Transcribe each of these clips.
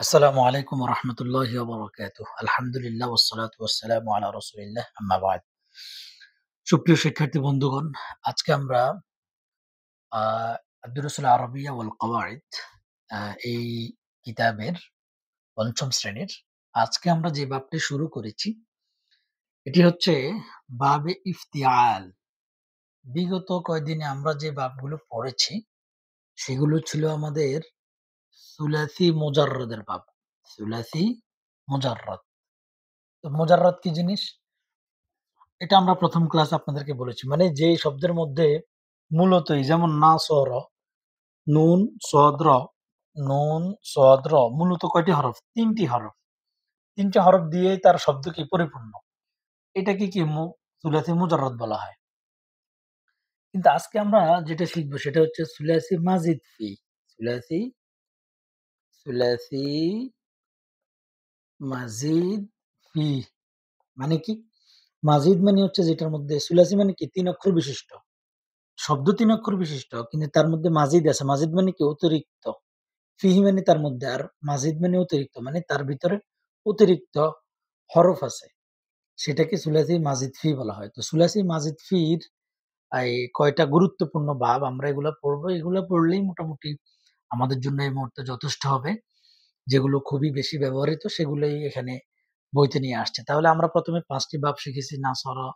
আসসালামু আলাইকুম ওয়া রাহমাতুল্লাহি ওয়া বারাকাতুহু। আলহামদুলিল্লাহ ওয়াসসালাতু ওয়াসসালামু আলা রাসূলিল্লাহ আম্মা বা'দ। সুপ্রিয় শিক্ষার্থী বন্ধুগণ, আজকে আমরা আ আদ-দুরুসুল আরাবিয়্যা ওয়াল কওয়াইদ আ এই কিতাবের ৫ম শ্রেণীর আজকে আমরা যে বাবটি শুরু করেছি এটি হচ্ছে বাবে ইফতিআল। বিগত কয়দিনে আমরা যে বাবগুলো পড়েছি সেগুলো ছিল আমাদের সুলাসি মুজাররদের বাব। সুলাসি মুজাররদ। তো মুজাররদ কি জিনিস? এটা আমরা ১ম ক্লাসে আপনাদেরকে বলেছি। মানে যে শব্দের মধ্যে মূলতই যেমন নাসর, নুন, সদ, র, নুন, সদ, র মূলত কয়টি হরফ? ৩ টি হরফ। ৩ টি হরফ দিয়েই তার শব্দ কি পরিপূর্ণ। এটাকে কি সুলাসি মুজাররদ বলা হয়। কিন্তু আজকে আমরা যেটা শিখব সেটা হচ্ছে সুলাসি মাজিদ ফি। সুলাসি সুলাসি মাজিদ ফি মানে কি? মাজিদ মানে হচ্ছে যেটার মধ্যে সুলাসি মানে কি ৩ অক্ষর বিশিষ্ট। শব্দ ৩ অক্ষর বিশিষ্ট কিন্তু তার মধ্যে মাজিদ আছে। মাজিদ মানে কি? অতিরিক্ত। ফিহি মানে তার মধ্যে, আর মাজিদ মানে অতিরিক্ত। মানে তার ভিতরে অতিরিক্ত হরফ আছে। সেটাকে সুলাসি মাজিদ ফি বলা হয়। তো সুলাসি মাজিদ ফির কয়টা গুরুত্বপূর্ণ বাব আমরা এগুলা পড়বো। এগুলা পড়লেই মোটামুটি আমাদের জন্য এই মুহূর্তে যথেষ্ট হবে। যেগুলো খুবই বেশি ব্যবহৃত সেগুলোই এখানে বইতে নিয়ে আসছে। তাহলে আমরা ১ম এ ৫ টি বাব শিখেছি নাসরা,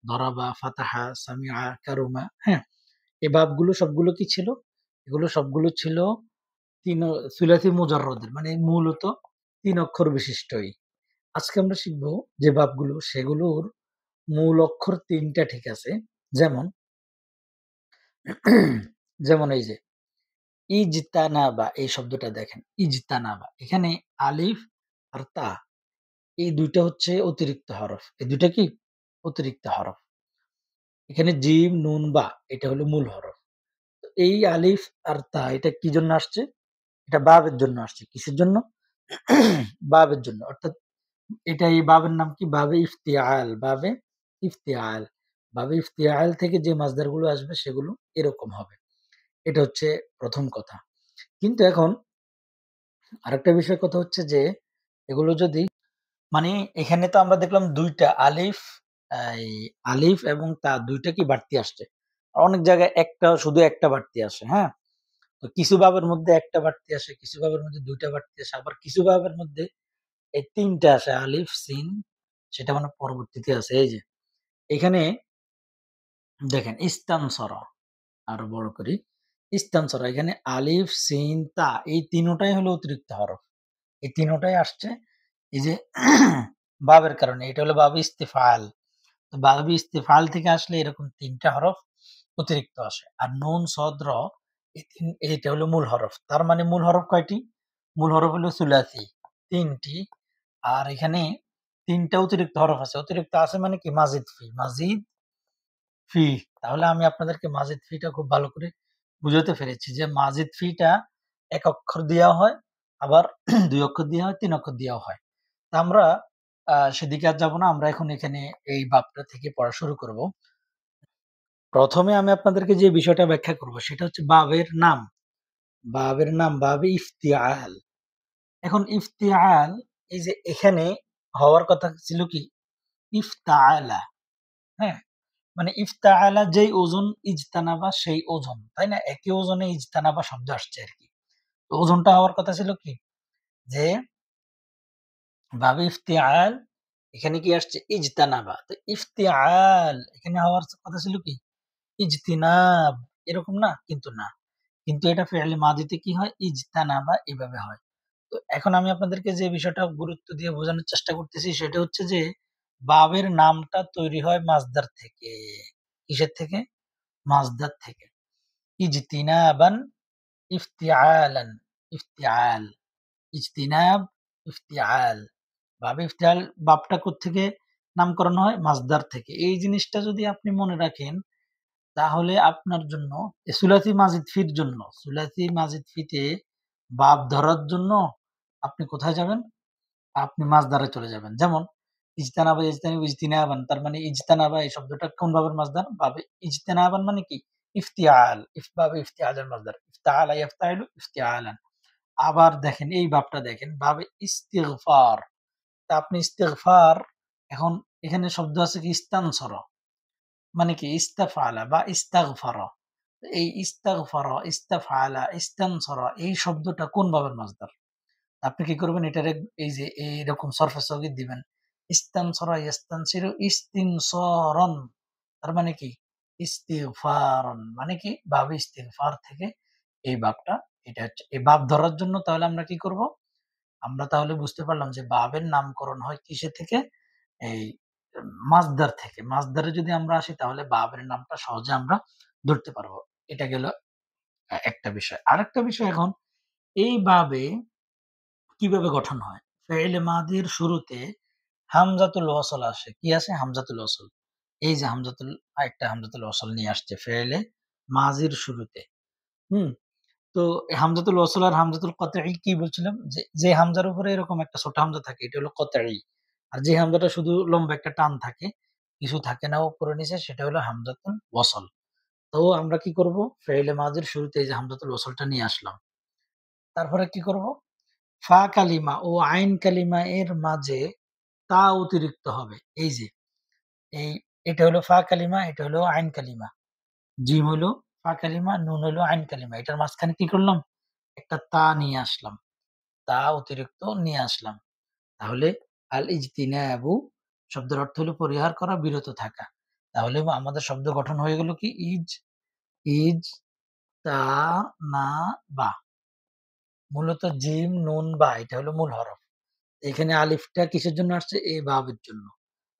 দরাবা, ফাতাহা, সামিআ, কারুমা, হ্যাঁ? এই বাবগুলো সবগুলো কি ছিল? এগুলো সবগুলো ছিল ৩ সুলাসি মুজাররদের মানে মূলত ৩ অক্ষর বিশিষ্টই। আজকে আমরা শিখব যে বাবগুলো সেগুলোর মূল অক্ষর ৩ টা ঠিক আছে। যেমন যেমন এই যে ইজতানাবা এই শব্দটা দেখেন। ইজতানাবা এখানে আলিফ আর তা এই ২ টা হচ্ছে অতিরিক্ত হরফ। এই ২ টা কি? অতিরিক্ত হরফ। এখানে জিম, নুন, বা এটা হলো মূল হরফ। তো এই আলিফ আর তা এটা কি জন্য আসছে? এটা বাবের জন্য আসছে। কিসের জন্য? বাবের জন্য। অর্থাৎ এটা এই বাবের নাম কি? বাবে ইফতিআল। বাবে ইফতিআল। বাবে ইফতিআল থেকে যে মাসদার গুলো আসবে সেগুলো এরকম হবে। এটা হচ্ছে ১ম কথা। কিন্তু এখন আরেকটা বিষয় কথা হচ্ছে যে এগুলো যদি মানে এখানে তো আমরা দেখলাম ২ টা আলিফ, এই আলিফ এবং তা ২ টা কি বাড়তি আসছে। অনেক জায়গায় একটা শুধু একটা বাড়তি আসে, হ্যাঁ? তো কিছু বাবের মধ্যে একটা বাড়তি আসে, কিছু বাবের মধ্যে ২ টা বাড়তি আসে, আবার কিছু বাবের মধ্যে এই ৩ টা আসে আলিফ, সিন সেটা মানে পরবর্তীতে আছে। এই যে এখানে দেখেন ইস্তানসরা আরো বড় করি। ইস্তানসরা এখানে আলিফ, সিন, তা এই ৩ টাই হলো অতিরিক্ত হরফ। এই ৩ টাই আসছে এই যে বাবের কারণে। এটা হলো বাবে ইস্তিফাল। তো বাবে ইস্তিফাল থেকে আসলে এরকম ৩ টা হরফ অতিরিক্ত আসে। আর নুন, সদ, র এইটা হলো মূল হরফ। তার মানে মূল হরফ কয়টি? মূল হরফ হলো সুলাসি ৩ টি। আর এখানে ৩ টা অতিরিক্ত হরফ আছে। অতিরিক্ত আছে মানে কি? মাজিদ ফি। মাজিদ ফি। তাহলে আমি আপনাদেরকে মাজিদ ফিটা খুব ভালো করে বুঝাতে পেরেছি যে মাজিদ ফিটা ১ অক্ষর দেওয়া হয়, আবার ২ অক্ষর দেওয়া হয়, ৩ অক্ষর দেওয়াও হয়। তা আমরা সেদিকে আর যাব না। আমরা এখন এখানে এই বাবটা থেকে পড়া শুরু করব। ১ম এ আমি আপনাদেরকে যে বিষয়টা ব্যাখ্যা করব সেটা হচ্ছে বাবের নাম। বাবের নাম বাবে ইফতিআল। এখন ইফতিআল এই যে এখানে হওয়ার কথা ছিল কি? ইফতাআলা, হ্যাঁ? মানে ইফতাআলা যেই ওজন ইজতানাবা সেই ওজন। তাই না? একই ওজনে ইজতানাবা শব্দ আসছে আরকি। তো ওজনটা হওয়ার কথা ছিল কি? যে বাবে ইফতিআল এখানে কি আসছে? ইজতানাবা। তো ইফতিআল এখানে হওয়ার কথা ছিল কি? ইজতিনাব এরকম না? কিন্তু না। কিন্তু এটা ফি'লে মাদিতে কি হয়? ইজতানাবা এভাবে হয়। তো এখন আমি আপনাদেরকে যে বিষয়টা গুরুত্ব দিয়ে বোঝানোর চেষ্টা করতেছি সেটা হচ্ছে যে বাবের নামটা তৈরি হয় মাসদার থেকে। কিসের থেকে? মাসদার থেকে। ইজতিনাবান, ইফতিআলান, ইফতিআল, ইজতিনাব, ইফতিআল। বাবে ইফতিআল বাবটা কোত্থেকে নামকরণ হয়? মাসদার থেকে। এই জিনিসটা যদি আপনি মনে রাখেন তাহলে আপনার জন্য সুলাসি মাজিদ ফির জন্য, সুলাসি মাজিদ ফিতে বাব ধরার জন্য আপনি কোথায় যাবেন? আপনি মাসদারে চলে যাবেন। যেমন ইজতানাবা, ইজতানিবু, ইজতিনাবান তার মানে ইজতানাবা এই শব্দটা কোন বাবের মাসদার? বাবে ইজতিনাবান মানে কি? ইফতিআল। বাবে ইফতিআলের মাসদার। ইফতাআলা ইয়াফতাইলু ইফতিআলান। আবার দেখেন এই বাবটা দেখেন, বাবে ইস্তিগফার। তা আপনি ইস্তিগফার, এখন এখানে শব্দ আছে কি ইস্তানসর, মানে কি ইস্তাফআলা বা ইস্তাগফারা। এই ইস্তাগফারা, ইস্তাফআলা, ইস্তানসরা এই শব্দটা কোন বাবের মাসদার? আপনি কি করবেন এটারে, এই যে এইরকম সরফে সগীর দিবেন। ইস্তানসরা ইস্তানসিরু ইস্তিনসারান, তার মানে কি ইস্তিগফারান, মানে কি বাবে ইস্তিগফার থেকে এই বাবটা, এটা হচ্ছে এই বাব ধরার জন্য। তাহলে আমরা কি করব? আমরা তাহলে বুঝতে পারলাম যে বাবের নামকরণ হয় কিসে থেকে? এই মাসদার থেকে। মাসদারে যদি আমরা আসি তাহলে বাবের নামটা সহজে আমরা ধরতে পারবো। এটা গেল একটা বিষয়। আরেকটা বিষয়, এখন এই বাবে কিভাবে গঠন হয়? ফেইলে মাদির শুরুতে হামজাতুল ওয়াসল আসে। কি আসে? হামজাতুল ওয়াসল। এই যে আরেকটা হামজাতুল ওয়াসল নিয়ে আসছে ফেইলে মাজির শুরুতে। হুম? তো হামজাতুল ওয়াসল আর হামজাতুল কতই কি বলছিলাম? যে হামজার উপরে এরকম একটা ছোট হামজা থাকে এটা হলো কতই। আর যে হামজাটা শুধু লম্বা একটা টান থাকে, কিছু থাকে না উপরে নিচে, সেটা হলো হামজাতুল ওয়াসল। তো আমরা কি করব? ফেইলে মাজির শুরুতে এই যে হামজাতুল ওয়াসলটা নিয়ে আসলাম। তারপরে কি করব? ফা কালিমা ও আইন কালিমা এর মাঝে তা অতিরিক্ত হবে। এই যে এই এটা হলো ফা কালিমা, এটা হলো আইন কালিমা। জিম হলো ফা কালিমা, নুন হলো আইন কালিমা। এটার মাঝখানে কি করলাম? একটা তা নিয়ে আসলাম। তা অতিরিক্ত নিয়ে আসলাম। তাহলে আল ইজতিনাবু শব্দের অর্থ হলো পরিহার করা, বিরত থাকা। তাহলে আমাদের শব্দ গঠন হয়ে গেল কি? ইজ তা না বা। মূলত জিম, নুন, বা এটা হলো মূল হরফ। এখানে আলিফটা কিসের জন্য আসছে? এই বাবের জন্য।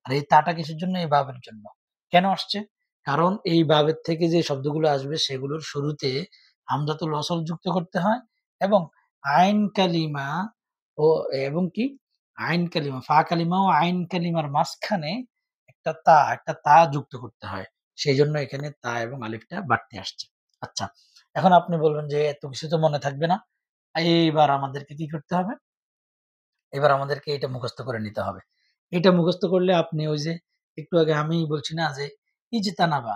আর এই তাটা কিসের জন্য? এই বাবের জন্য। কেন আসছে? কারণ এই বাবের থেকে যে শব্দগুলো আসবে সেগুলোর শুরুতে হামজাতুল ওয়াসল যুক্ত করতে হয়, এবং আইন কালিমা ও এবং কি আইন কালিমা, ফা কালিমা ও আইন কালিমার মাঝখানে একটা তা যুক্ত করতে হয়। সেজন্য এখানে তা এবং আলিফটা বাড়তি আসছে। আচ্ছা, এখন আপনি বলবেন যে এত কিছু তো মনে থাকবে না। এইবার আমাদেরকে কি করতে হবে? এবার আমাদেরকে এটা মুখস্থ করে নিতে হবে। এটা মুখস্থ করলে আপনি ওই যে একটু আগে আমি বলছি না যে ইজতানাবা,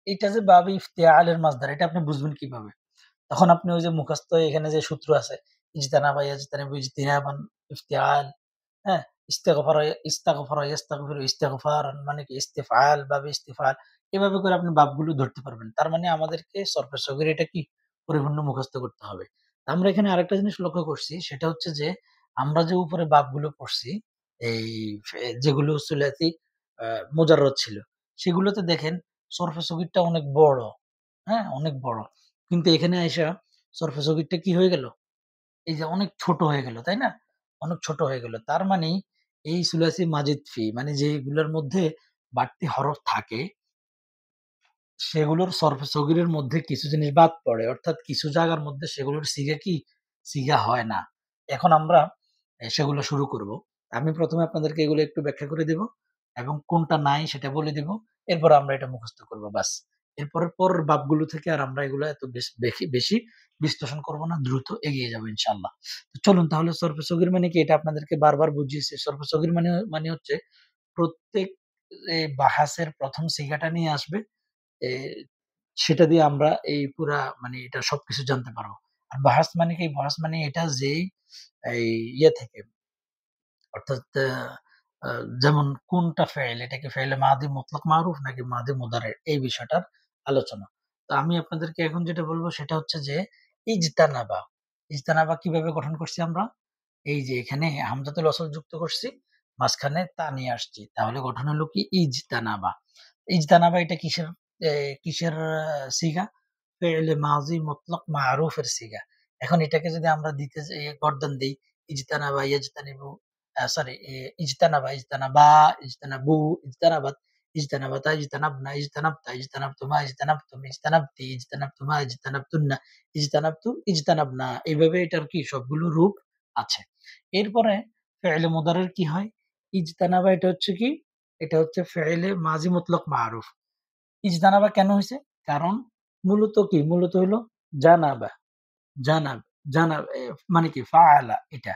এটা যে বাবে ইফতিআলের মাসদার, এটা আপনি বুঝবেন কিভাবে? তখন আপনি ওই যে মুখস্থ এখানে যে সূত্র আছে, ইজতানাবা, ইয়াজতানিবু, ইজতিনাবান, ইফতিআল, হ্যাঁ? ইস্তেগফারা, ইস্তাগফারা, ইস্তাগফিরু, ইস্তেগফারান, মানে কি ইস্তেফআল, বাবে ইস্তেফআল। এভাবে করে আপনি বাবগুলো ধরতে পারবেন। তার মানে আমাদেরকে সরফে সগীর এটা কি পরিপূর্ণ মুখস্থ করতে হবে। আমরা এখানে আরেকটা জিনিস লক্ষ্য করছি, সেটা হচ্ছে যে আমরা যে উপরে বাবগুলো পড়ছি, এই যেগুলো সুলাসি আ মুজাররদ ছিল, সেগুলোতে দেখেন সরফে সগীরটা অনেক বড়, হ্যাঁ? অনেক বড়। কিন্তু এখানে আইসা সরফে সগীরটা কি হয়ে গেল? এই যে অনেক ছোট হয়ে গেল, তাই না? অনেক ছোট হয়ে গেল। তার মানে এই সুলাসি মাজিদ ফি, মানে যেগুলোর মধ্যে বাড়তি হরফ থাকে, সেগুলোর সরফে সগীরের মধ্যে কিছু জিনিস বাদ পড়ে। অর্থাৎ কিছু জায়গার মধ্যে সেগুলোর সিগা কি? সিগা হয় না। এখন আমরা সেগুলো শুরু করব। আমি ১ম এ আপনাদেরকে এগুলো একটু ব্যাখ্যা করে দিব এবং কোনটা নাই সেটা বলে দিব। এরপর আমরা এটা মুখস্থ করব বাস। এরপরের পরের বাবগুলো থেকে আর আমরা এগুলো এত বেশি বিশ্লেষণ করব না। দ্রুত এগিয়ে যাবো ইনশাআল্লাহ। তো চলুন তাহলে সরফে সগীর মানে কি? এটা আপনাদেরকে বারবার বুঝিয়েছি। সরফে সগীর মানে হচ্ছে প্রত্যেক বাহাসের ১ম সিগাটা নিয়ে আসবে। এ সেটা দিয়ে আমরা এই পুরা মানে এটা সবকিছু জানতে পারবো। আর বাহাস মানে কি? বাহাস মানে এটা যেই এই ইয়ে থেকে, অর্থাৎ আ যেমন কোনটা ফেইল, এটা কি ফেইলে মাদি মুতলাক মারুফ নাকি মাদি মুদারে, এই বিষয়টার আলোচনা। তো আমি আপনাদেরকে এখন যেটা বলব সেটা হচ্ছে যে ইজতানাবা। ইজতানাবা কিভাবে গঠন করছি আমরা? এই যে এখানে হামজাতুল ওয়াসল যুক্ত করছি, মাঝখানে তা নিয়ে আসছি। তাহলে গঠন হলো কি? ইজতানাবা। ইজতানাবা এটা কিসের সিগা? ফি'লে মাযি মুতলাক মা'রুফের সিগা। এখন এটাকে যদি আমরা দিতে যাই গর্দন দেই, ইজতানাবা, ইয়াজতানিবু, সরি, ইজতানাবা, ইজতানাবা, ইজতানাবু, ইজতানাবাত, ইজতানাবাতা, ইজতানাবনা, ইজতানাবতা, ইজতানাবতুমা, ইজতানাবতুম, ইজতানাবতি, ইজতানাবতুমা, ইজতানাবতুন্না, ইজতানাবতু, ইজতানাবনা। এভাবে এটার কি সবগুলো রূপ আছে। এরপরে ফি'লে মুদারের কি হয়? ইজতানাবা এটা হচ্ছে কি? এটা হচ্ছে ফি'লে মাযি মুতলাক মা'রুফ। ইজতানাবা কেন হইছে? কারণ মূলত কি? মূলত হইলো জানাবা, জানাব, জানাব মানে কি? ফাআলা এটা।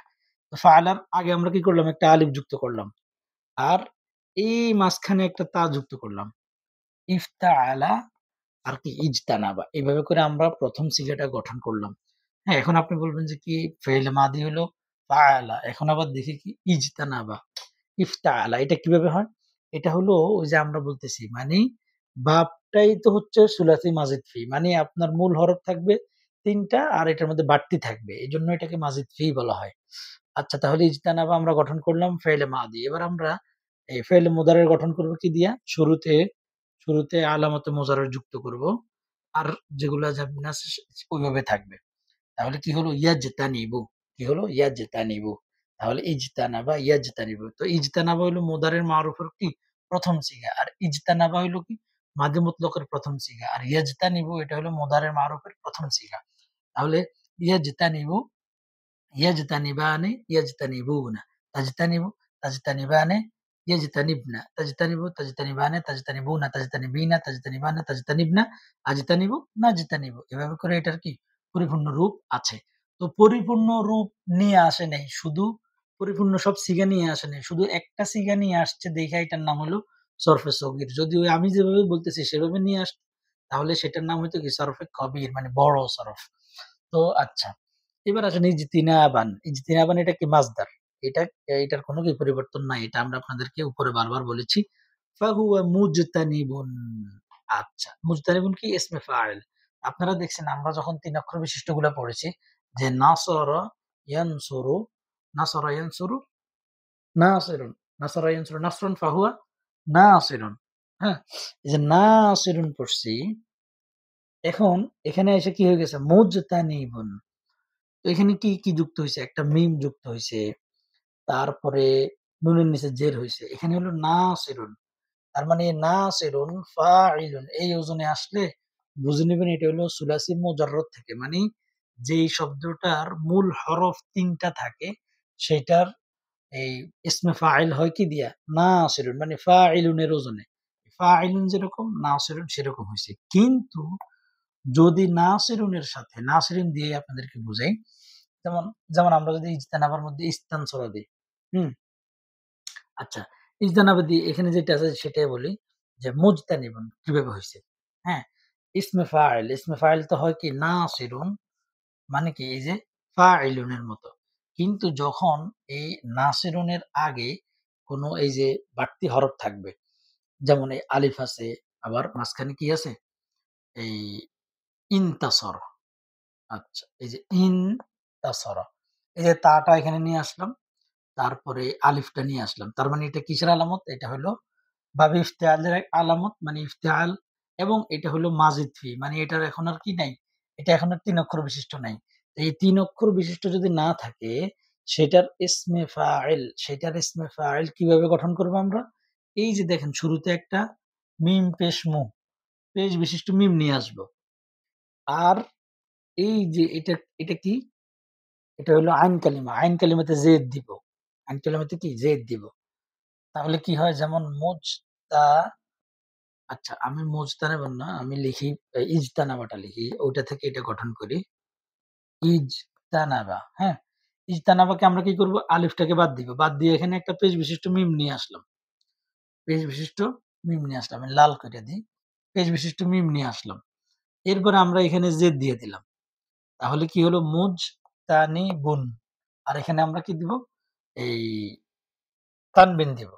তো ফাআলার আগে আমরা কি করলাম? একটা আলিফ যুক্ত করলাম। আর এই মাঝখানে একটা তা যুক্ত করলাম। ইফতাআলা আর কি ইজতানাবা। এভাবে করে আমরা ১ম সিগাটা গঠন করলাম। হ্যাঁ, এখন আপনি বলবেন যে কি ফেইল মাদি হলো ফাআলা। এখন আবার দেখি কি ইজতানাবা, ইফতাআলা এটা কিভাবে হয়? এটা হলো ওই যে আমরা বলতেছি মানে বাবটাই তো হচ্ছে সুলাসি মাজিদ ফি। মানে আপনার মূল হরফ থাকবে ৩ টা আর এটার মধ্যে বাড়তি থাকবে। এজন্য এটাকে মাজিদ ফি বলা হয়। আচ্ছা তাহলে ইজতানাবা আমরা গঠন করলাম ফেইলে মাদি। এবার আমরা এই ফেইলে মুদারের গঠন করব কি দিয়া? শুরুতে আলামতে মুজাররর যুক্ত করব। আর যেগুলা যাবে না ওইভাবে থাকবে। তাহলে কি হলো? ইয়াজতানিবু। কি হলো? ইয়াজতানিবু। তাহলে ইজতানাবা, ইয়াজতানিবু। তো ইজতানাবা হইলো মুদারের মারুফের কি? ১ম সিগা। আর ইজতানাবা হইলো কি? মাদি মুতলকের ১ম সিগা। আর ইয়াজতানিবু এটা হলো মুদারের মারুফের ১ম সিগা। তাহলে ইয়াজতানিবু, ইয়াজতানিবানি, ইয়াজতানিবুনা। তাজতানিবু, তাজতানিবানে, ইয়াজতানিবনা। তাজতানিবু, তাজতানিবানে, তাজতানিবুনা, তাজতানিবিনা, তাজতানিবানা, তাজতানিবনা, আজতানিবু, নাজতানিবু। এভাবে করে এটার কি? পরিপূর্ণ রূপ আছে। তো পরিপূর্ণ রূপ নিয়ে আসে নাই। শুধু পরিপূর্ণ সব সিগা নিয়ে আসে নাই। শুধু একটা সিগা নিয়ে আসছে দেইখা এটার নাম হলো সরফে সগীর। যদি ওই আমি যেভাবে বলতেছি সেভাবে নিয়ে আসতো, তাহলে সেটার নাম হইতো কি? সরফে কবির মানে বড় সরফ। তো আচ্ছা। এবার আসেন ইজতিনাবান। ইজতিনাবান এটা কি মাসদার। এটা এটার কোনো কি পরিবর্তন নাই। এটা আমরা আপনাদেরকে উপরে বারবার বলেছি। ফাহুয়া মুজতানিবুন। আচ্ছা, মুজতানিবুন কি ইসমে ফাইল। আপনারা দেখছেন আমরা যখন ৩ অক্ষর বিশিষ্টগুলা পড়েছি যে নাসরা ইয়ানসুরু, নাসরা ইয়ানসুরু নাসিরুন, নাসরা ইয়ানসুরু নাসরুন ফাহুয়া নাসিরুন। হ্যাঁ? এই যে নাসিরুন পড়ছি, এখন এখানে এসে কি হয়ে গেছে? মুজতানিবুন। তো এখানে কি যুক্ত হইছে? একটা মিম যুক্ত হইছে। তারপরে নুনের নিচে জের হইছে। এখানে হলো নাসিরুন। তার মানে নাসিরুন ফাইলুন এই ওজনে আসলে বুঝে নিবেন এটা হলো সুলাসি মুজাররদ থেকে। মানে যেই শব্দটার মূল হরফ ৩ টা থাকে সেটার এই ইসমে ফাইল হয় কি দিয়া? নাসিরুন মানে ফাইলুনের ওজনে। ফাইলুন যেরকম নাসিরুন সেরকম হইছে। কিন্তু যদি নাসিরুনের সাথে নাসিরুন দিয়ে আপনাদেরকে বুঝাই। যেমন, যেমন আমরা যদি ইজতেনাবার মধ্যে ইস্তানসরা দেই। হুম? আচ্ছা, ইজতেনাবা দিয়ে এখানে যেটা আছে সেটাই বলি যে মুজতানিবুন কিভাবে হইছে? হ্যাঁ? ইসমে ফাইল তো হয় কি নাসিরুন মানে কি এই যে ফাইলুনের মতো। কিন্তু যখন এই নাসিরুনের আগে কোনো এই যে বাড়তি হরফ থাকবে। যেমন এই আলিফ আছে, আবার মাঝখানে কি আছে? এই ইনতাসর। আচ্ছা, এই যে ইনতাসরা। এই যে তাটা এখানে নিয়ে আসলাম। তারপরে আলিফটা নিয়ে আসলাম। তার মানে এটা কিসের আলামত? এটা হলো বাবে ইফতিআলের এক আলামত মানে ইফতিআল এবং এটা হলো মাজিদ ফি মানে এটার এখন আর কি নাই? এটা এখন আর ৩ অক্ষর বিশিষ্ট নাই। তো এই ৩ অক্ষর বিশিষ্ট যদি না থাকে সেটার ইসমে ফাইল কিভাবে গঠন করব আমরা? এই যে দেখেন শুরুতে একটা মিম পেশ মু, পেশ বিশিষ্ট মিম নিয়ে আসবো। আর এই যে এটা কি? এটা হলো আইন কালিমা। আইন কালিমাতে জেদ দিব। আইন কালিমাতে কি? জেদ দিব। তাহলে কি হয়? যেমন মুজতা আচ্ছা আমি মুজতানাবান না, আমি লিখি ইজতানাবাটা লিখি। ওইটা থেকে এটা গঠন করি। ইজতানাবা, হ্যাঁ? ইজতানাবাকে আমরা কি করব? আলিফটাকে বাদ দিব। বাদ দিয়ে এখানে একটা পেশ বিশিষ্ট মিম নিয়ে আসলাম। পেশ বিশিষ্ট মিম নিয়ে আসলাম। আমি লাল করে দেই। পেশ বিশিষ্ট মিম নিয়ে আসলাম। এরপরে আমরা এখানে জেদ দিয়ে দিলাম। তাহলে কি হলো? মুজতানিবুন। আর এখানে আমরা কি দিব? এই তানবিন দিব।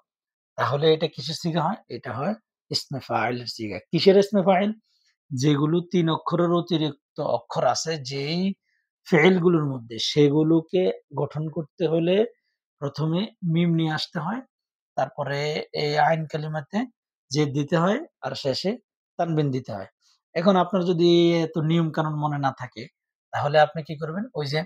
তাহলে এটা কিসের সিগা হয়? এটা হয় ইসমে ফাইলের সিগা। কিসের ইসমে ফাইল? যেগুলো ৩ অক্ষরের অতিরিক্ত অক্ষর আছে যেই ফেইল গুলোর মধ্যে সেগুলোকে গঠন করতে হলে ১ম এ মিম নিয়ে আসতে হয়। তারপরে এই আইন কালিমাতে জেদ দিতে হয় আর শেষে তানবিন দিতে হয়। এখন আপনার যদি এত নিয়ম কানুন মনে না থাকে তাহলে আপনি কি করবেন? ওই যে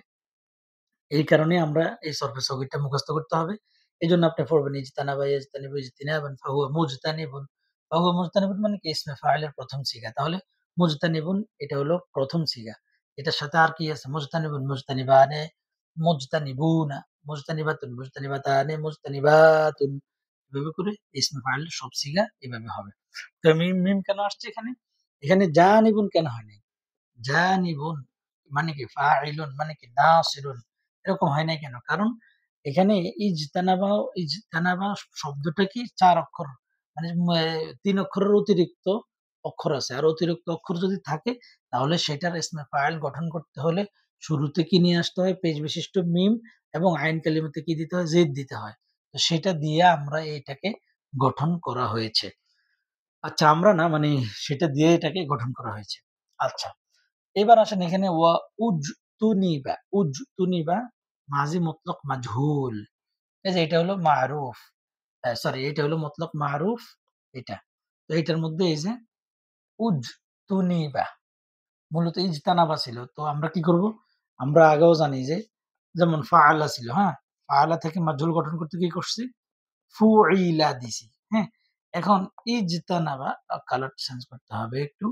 এই কারণে আমরা এই সরফে সগীরটা মুখস্থ করতে হবে। এজন্য আপনি পড়বেন ইজতানাবা ইয়াজতানিবু ইজতিনাবান ফাহুয়া মুজতানিবুন। ফাহুয়া মুজতানিবুন মানে কি ইসমে ফাইলের ১ম সিগা। তাহলে মুজতানিবুন এটা হলো ১ম সিগা। এটার সাথে আর কি আছে? মুজতানিবুন, মুজতানিবানে, মুজতানিবুনা, মুজতানিবাতুন, মুজতানিবাতানে, মুজতানিবাতুন। এভাবে করে ইসমে ফাইলের সব সিগা এভাবে হবে। তো মিম কেন আসছে এখানে? এখানে জানিবুন কেন হয় নাই? জানিবুন মানে কি? ফাইলুন মানে কি? নাসিরুন এরকম হয় নাই কেন? কারণ এখানে ইজতানাবা শব্দটা কি ৪ অক্ষর মানে ৩ অক্ষরের অতিরিক্ত অক্ষর আছে। আর অতিরিক্ত অক্ষর যদি থাকে তাহলে সেটার ইসমে ফাইল গঠন করতে হলে শুরুতে কি নিয়ে আসতে হয়? পেশ বিশিষ্ট মিম এবং আইন কালিমাতে কি দিতে হয়? জেদ দিতে হয়। তো সেটা দিয়ে আমরা এটাকে গঠন করা হয়েছে। আচ্ছা আমরা না মানে সেটা দিয়ে এটাকে গঠন করা হয়েছে। আচ্ছা। এবার আসেন এখানে উজতুনিবা, উজতুনিবা মাজি মুতলাক মাজহুল। এই যে এটা হলো মারুফ। সরি এটা হলো মতলব মারুফ এটা। তো এটার মধ্যে এই যে উজতুনিবা মূলত ইজতানাবা ছিল। তো আমরা কি করব? আমরা আগেও জানি যে যেমন ফাআলা ছিল, হ্যাঁ? ফাআলা থেকে মাজহুল গঠন করতে কি করছি? ফুইলা দিছি। হ্যাঁ? এখন ইজতানাবা কালার চেঞ্জ করতে হবে একটু।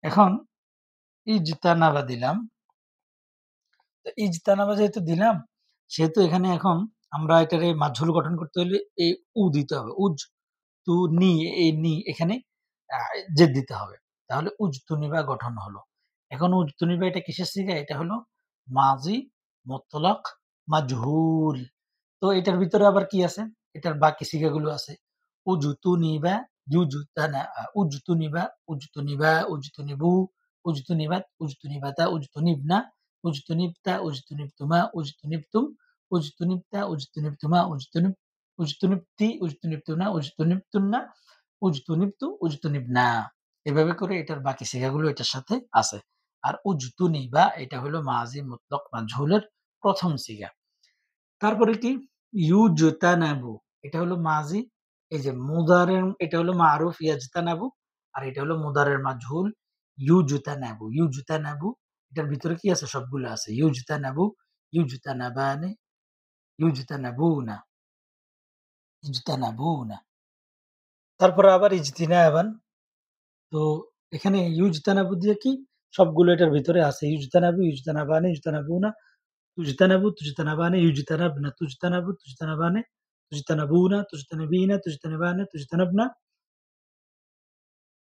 এখন ইজতানাবা দিলাম। তো ইজতানাবা যেহেতু দিলাম, সেহেতু এখানে এখন আমরা এটারে মাজহুল গঠন করতে হলে এই দিতে হবে। এই এখানে আ জেদ দিতে হবে। তাহলে উজতুনিবা গঠন হলো। এখন উজতুনিবা এটা কিসের সিগা? এটা হলো মাজি মুতলাক মাজহুল। তো এটার ভিতরে আবার কি আছে? এটার বাকি সিগাগুলো আছে। উজতুনিবা, উজতুনিবা, উজতুনিবা, উজতুনিবু, উজতুনিবাত, উজতুনিবাতা, উজতুনিবনা, উজতুনিবতা, উজতুনিবতুমা, উজতুনিবতুম, উজতুনিবতা, উজতুনিবতুমা, উজতুনিবতি, উজতুনিবতুনা, উজতুনিবতুন্না, উজতুনিবতু, উজতুনিবনা। এভাবে করে এটার বাকি সিগাগুলো এটার সাথে আছে। আর উজতুনিবা এটা হলো মাজি মুতলাক মাজহুলের ১ম সিগা। তারপরে কি? ইউজতানাবু এটা হলো মাজি। এই যে মুদারের এটা হলো মারুফ ইয়াজতানাবু আর এটা হলো মুদারের মাজহুল ইউজতানাবু। ইউজতানাবু এটার ভিতরে কি আছে? সবগুলো আছে। ইউজতানাবু, ইউজতানাবানে, ইউজতানাবুনা, ইজতানাবুনা। তারপরে আবার ইজতিনাবান। তো এখানে ইউজতানাবু দিয়ে কি? সবগুলো এটার ভিতরে আছে। ইউজতানাবু, ইউজতানাবানে, ইজতানাবুনা, তুজতানাবু, তুজতানাবানে, ইউজতানাবনা, তুজতানাবু, তুজতানাবানে, তুজতানাবুনা, তুজতানাবিনা, তুজতানাবানে, তুজতানাবনা,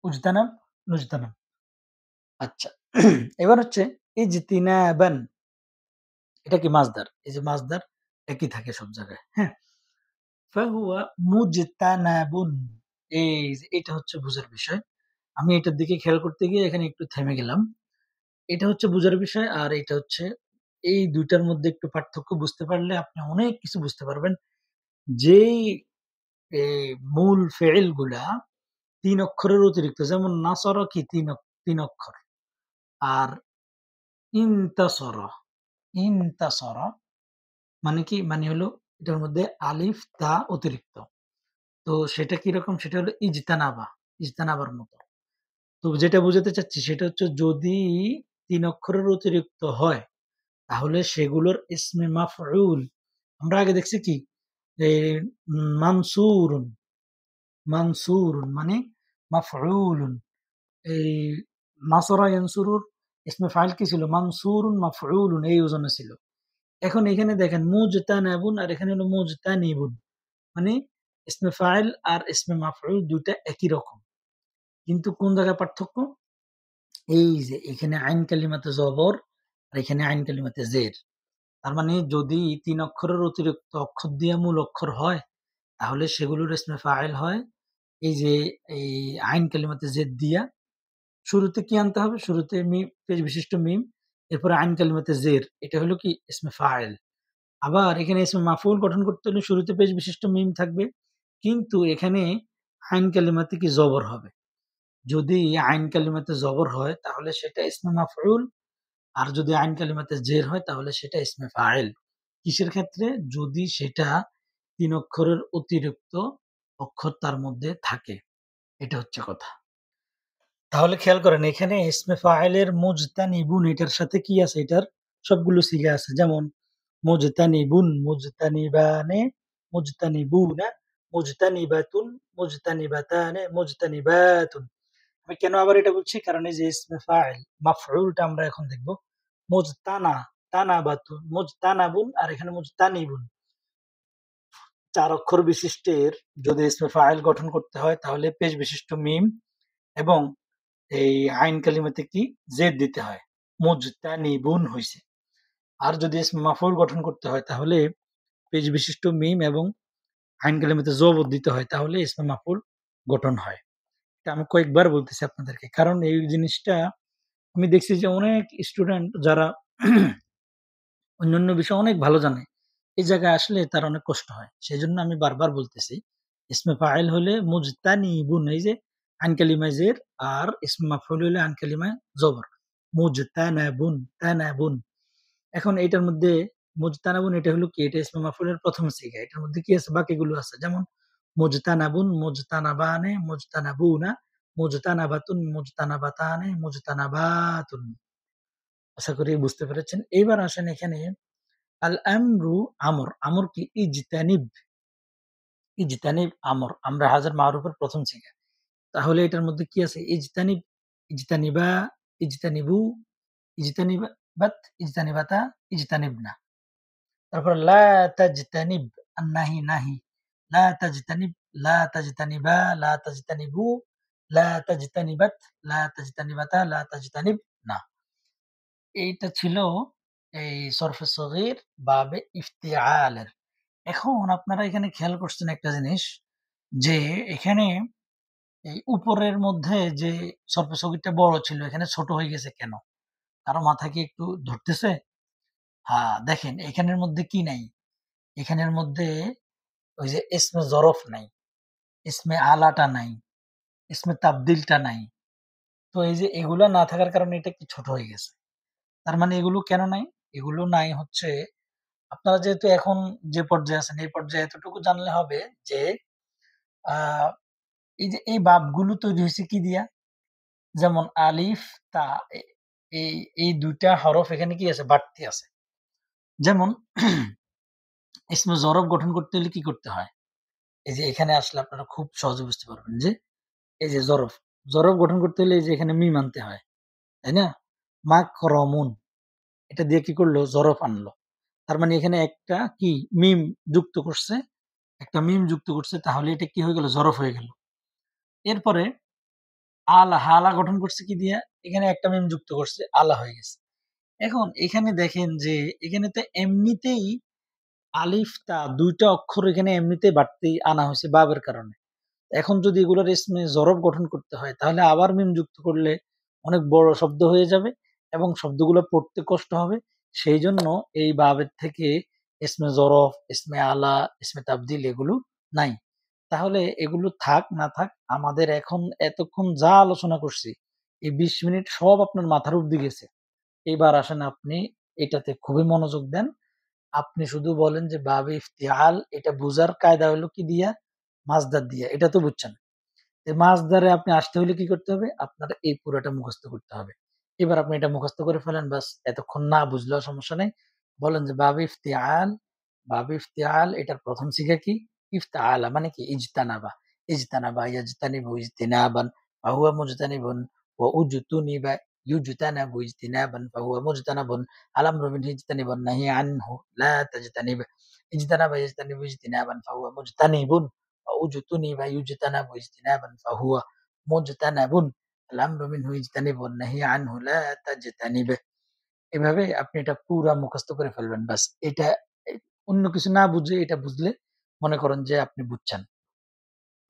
উজতানাব, নুজতানাব। আচ্ছা। এবার হচ্ছে ইজতিনাবান। এটা কি মাসদার। এই যে মাসদার একই থাকে সব জায়গায়। হ্যাঁ? ফাহুয়া মুজতানাবুন। এই যে এটা হচ্ছে বুঝার বিষয়। আমি এটার দিকে খেয়াল করতে গিয়ে এখানে একটু থেমে গেলাম। এটা হচ্ছে বুঝার বিষয় আর এটা হচ্ছে এই ২ টার মধ্যে একটু পার্থক্য বুঝতে পারলে আপনি অনেক কিছু বুঝতে পারবেন। যেই এ মূল ফেইল গুলা ৩ অক্ষরের অতিরিক্ত যেমন নাসরা কি ৩ অক্ষর। আর ইনতাসরা, ইনতাসরা মানে কি? মানে হলো এটার মধ্যে আলিফ, তা অতিরিক্ত। তো সেটা কিরকম? সেটা হলো ইজতানাবা, ইজতানাবার মতো। তো যেটা বুঝাতে চাচ্ছি সেটা হচ্ছে যদি ৩ অক্ষরের অতিরিক্ত হয় তাহলে সেগুলোর ইসমে মাফউল আমরা আগে দেখছি কি? এই মানসুরুন, মানসুরুন মানে মাফউলুন। এই নাসরা ইয়ানসুরুর ইসমে ফাইল কি ছিল? মানসুরুন মাফউলুন এই ওজনে ছিল। এখন এখানে দেখেন মুজতানাবুন আর এখানে হলো মুজতানিবুন। মানে ইসমে ফাইল আর ইসমে মাফউল ২ টা একই রকম। কিন্তু কোন জায়গায় পার্থক্য? এই যে এখানে আইন কালিমাতে জবর আর এখানে আইন কালিমাতে জের। তার মানে যদি ৩ অক্ষরের অতিরিক্ত অক্ষর দিয়ে মূল অক্ষর হয়, তাহলে সেগুলোর ইসমে ফাইল হয় এই যে এই আইন কালিমাতে জেদ দিয়া শুরুতে কি আনতে হবে? শুরুতে পেশ বিশিষ্ট মিম, এরপরে আইন কালিমাতে জের। এটা হলো কি? ইসমে ফাইল। আবার এখানে ইসমে মাফউল গঠন করতে হলে শুরুতে পেশ বিশিষ্ট মিম থাকবে। কিন্তু এখানে আইন কালিমাতে কি? জবর হবে। যদি আইন কালিমাতে জবর হয় তাহলে সেটা ইসমে মাফউল। আর যদি আইন কালিমাতে জের হয় তাহলে সেটা ইসমে ফাইল। কিসের ক্ষেত্রে? যদি সেটা ৩ অক্ষরের অতিরিক্ত অক্ষর তার মধ্যে থাকে। এটা হচ্ছে কথা। তাহলে খেয়াল করেন এখানে ইসমে ফাইলের মুজতানিবুন এটার সাথে কি আছে? এটার সবগুলো সিগা আছে। যেমন মুজতানিবুন, মুজতানিবানে, মুজতানিবুনা, মুজতানিবাতুন, মুজতানিবাতানে, মুজতানিবাতুন। আমি কেন আবার এটা বলছি? কারণ এই যে ইসমে ফাইল মাফউলটা আমরা এখন দেখব। মুজতানা, তানাবাতুন, মুজতানাবুন আর এখানে মুজতানিবুন। ৪ অক্ষর বিশিষ্টের যদি ইসমে ফাইল গঠন করতে হয় তাহলে পেশ বিশিষ্ট মিম এবং এই আইন কালিমাতে কি? জেদ দিতে হয়। মুজতানিবুন হইছে। আর যদি ইসমে মাফউল গঠন করতে হয় তাহলে পেশ বিশিষ্ট মিম এবং আইন কালিমাতে জবর দিতে হয়। তাহলে ইসমে মাফউল গঠন হয়। এটা আমি কয়েকবার বলতেছি আপনাদেরকে। কারণ এই জিনিসটা আমি দেখছি যে অনেক স্টুডেন্ট যারা অন্যান্য বিষয় অনেক ভালো জানে। এই জায়গায় আসলে তার অনেক কষ্ট হয়। সেজন্য আমি বারবার বলতেছি, ইসমে ফাইল হলে মুজতানিবুন, এই যে আন কালিমায় জের, আর ইসমে মাফউল হলে আন কালিমায় জবর। মুজতানাবুন, তানাবুন। এখন এইটার মধ্যে মুজতানাবুন এটা হলো কি? এটা ইসমে মাফউলের ১ম সিগা। এটার মধ্যে কি আছে? বাকিগুলো আছে। যেমন মুজতানাবুন, মুজতানাবানে, মুজতানাবুনা, মুজতানাবাতুন, মুজতানাবাতানে, মুজতানাবাতুন। আশা করি বুঝতে পেরেছেন। এইবার আসেন এখানে আল আমরু আমর। আমর কি? ইজতানিব। ইজতানিব আমর। আমরা হাজার মারুফের ১ম সিগা। তাহলে এটার মধ্যে কি আছে? ইজতানিব, ইজতানিবা, ইজতানিবু, ইজতানিবাত, ইজতানিবাতা, ইজতানিবনা। তারপর লা তাজতানিব, নাহি, নাহি। লা তাজতানিব, লা তাজতানিবা, লা তাজতানিবু, লা তাজতানিবাত, লা তাজতানিবাতা, লা তাজতানিবনা। এইটা ছিল এই সরফে সগীর বাবে ইফতিআলের। এখন আপনারা এখানে খেয়াল করছেন একটা জিনিস, যে এখানে এই উপরের মধ্যে যে সরফে সগীরটা বড় ছিল, এখানে ছোট হয়ে গেছে কেন? কারো মাথায় কি একটু ধরতেছে? হ্যাঁ, দেখেন এখানের মধ্যে কি নাই? এখানের মধ্যে ওই যে ইসমে জরফ নাই, ইসমে আলাটা নাই, ইসমে তাবদিলটা নাই। তো এই যে এগুলা না থাকার কারণে এটা কি ছোট হয়ে গেছে। তার মানে এগুলো কেন নাই? এগুলো নাই হচ্ছে আপনারা যেহেতু এখন যে পর্যায়ে আছেন, এই পর্যায়ে এতটুকু জানলে হবে যে আ এই যে এই বাবগুলো তৈরি হইছে কি দিয়া? যেমন আলিফ, তা, এ এই এই ২ টা হরফ এখানে কি আছে? বাড়তি আছে। যেমন ইসমে জরব গঠন করতে হলে কি করতে হয়? এই যে এখানে আসলে আপনারা খুব সহজে বুঝতে পারবেন যে এই যে জরফ, জরফ গঠন করতে হলে এই যে এখানে মিম আনতে হয়। তাই না? মাকরমুন, এটা দিয়ে কি করলো? জরফ আনলো। তার মানে এখানে একটা কি মিম যুক্ত করছে, একটা মিম যুক্ত করছে, তাহলে এটা কি হয়ে গেল? জরফ হয়ে গেল। এরপরে আলা, হালা গঠন করছে কি দিয়া? এখানে একটা মিম যুক্ত করছে, আলা হয়ে গেছে। এখন এখানে দেখেন যে এখানে তো এমনিতেই আলিফ, তা ২ টা অক্ষর এখানে এমনিতেই বাড়তি আনা হইছে বাবের কারণে। এখন যদি এগুলোর ইসমে জরব গঠন করতে হয়, তাহলে আবার মিম যুক্ত করলে অনেক বড় শব্দ হয়ে যাবে এবং শব্দগুলো পড়তে কষ্ট হবে। সেইজন্য এই বাবের থেকে ইসমে জরফ, ইসমে আলা, ইসমে তাবদীল এগুলো নাই। তাহলে এগুলো থাক না থাক, আমাদের এখন এতক্ষণ যা আলোচনা করছি, এই ২০ মিনিট সব আপনার মাথার উপর দিয়ে গেছে। এইবার আসেন আপনি এটাতে খুবই মনোযোগ দেন। আপনি শুধু বলেন যে বাবে ইফতিআল, এটা বুঝার কায়দা হলো কি দিয়া? মাসদার দিয়া। এটা তো বুঝছেন। এই মাসদারে আপনি আসতে হলে কি করতে হবে? আপনার এই পুরাটা মুখস্থ করতে হবে। এবার আপনি এটা মুখস্থ করে ফেলেন, ব্যাস। এতক্ষণ না বুঝলেও সমস্যা নাই। বলেন যে বাবে ইফতিআল, বাবে ইফতিআল এটার ১ম সিগা কি? ইফতাআলা মানে কি? ইজতানাবা। ইজতানাবা ইয়াজতানিবু ইজতিনাবান ফাহুয়া মুজতানিবুন ওয়া উজতুনিবা ইউজতানাবু ইজতিনাবান ফাহুয়া মুজতানাবুন। আল আমরু বিহি ইজতানিবান নাহি আনহু লা তাজতানিব। ইজতানাবা ইয়াজতানিবু ইজতিনাবান ফাহুয়া মুজতানিবুন ওয়া উজতুনিবা ইউজতানাবু ইজতিনাবান ফাহুয়া মুজতানাবুন। আল আমরু মিনহু ইজতানিবু ওয়ান নাহি আনহু লা তাজতানিব। এভাবে আপনি এটা পুরা মুখস্থ করে ফেলবেন। ব্যাস। এটা এ অন্য কিছু না বুঝে এটা বুঝলে মনে করেন যে আপনি বুঝছেন।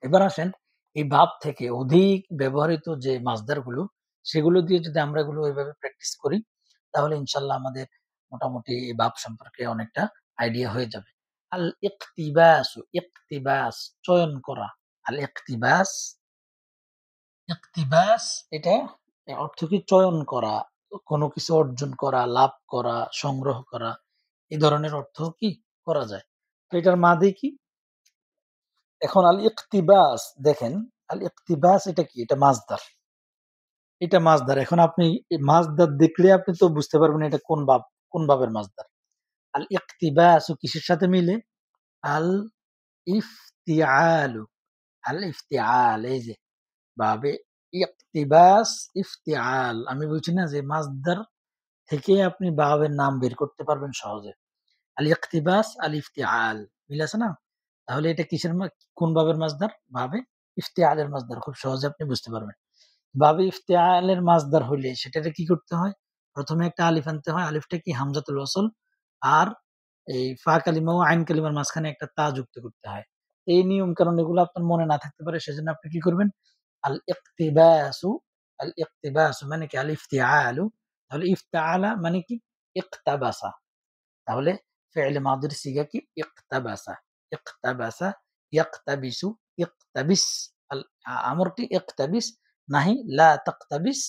এবার আসেন এই ভাব থেকে অধিক ব্যবহৃত যে মাসদারগুলো, সেগুলো দিয়ে যদি আমরা এগুলো এভাবে প্র্যাকটিস করি, তাহলে ইনশাআল্লাহ আমাদের মোটামুটি এই ভাব সম্পর্কে অনেকটা আইডিয়া হয়ে যাবে। আল ইকতিবাসু, ইকতিবাস চয়ন করা। আল ইকতিবাস, ইকতিবাস এটা এর অর্থ কি? চয়ন করা, কোনো কিছু অর্জন করা, লাভ করা, সংগ্রহ করা। এই ধরনের অর্থ কি করা যায়। তো এটার মাদি কি? এখন আল ইকতিবাস দেখেন, আল ইকতিবাস এটা কি? এটা মাসদার। এটা মাসদার। এখন আপনি মাসদার দেখলে আপনি তো বুঝতে পারবেন এটা কোন বাব, কোন বাবের মাসদার। আল ইকতিবাসু কিসের সাথে মিলে? আল ইফতিআলু, আল ইফতিআল এই যে বাবে ইকতিবাস, ইফতিআল। আমি বলছি না যে মাসদার থেকে আপনি বাবের নাম বের করতে পারবেন সহজে। আল ইকতিবাস, আল ইফতিআল মিল আছে না? তাহলে এটা কিসের কোন বাবের মাসদার? বাবে ইফতিআলের মাসদার। খুব সহজে আপনি বুঝতে পারবেন। বাবে ইফতিআলের মাসদার হইলে সেটারে কি করতে হয়? ১ম এ একটা আলিফ আনতে হয়। আলিফটা কি? হামজাতুল ওয়াসল। আর এই ফা কালিমা ও আইন কালিমার মাঝখানে একটা তা যুক্ত করতে হয়। এই নিয়ম কানুন এগুলো আপনার মনে না থাকতে পারে। সেজন্য আপনি কি করবেন? আল ইকতিবাসু, আল ইকতিবাসু মানে কি? আল ইফতিআলু। তাহলে ইফতাআলা মানে কি? ইকতাবাসা। তাহলে ফি'ল মাদির সিগা কি? ইকতাবাসা, ইকতাবাসা, ইয়াকতাবিসু, ইকতাবিস। আমরটি ইকতাবিস, নাহি লা তাকতাবিস।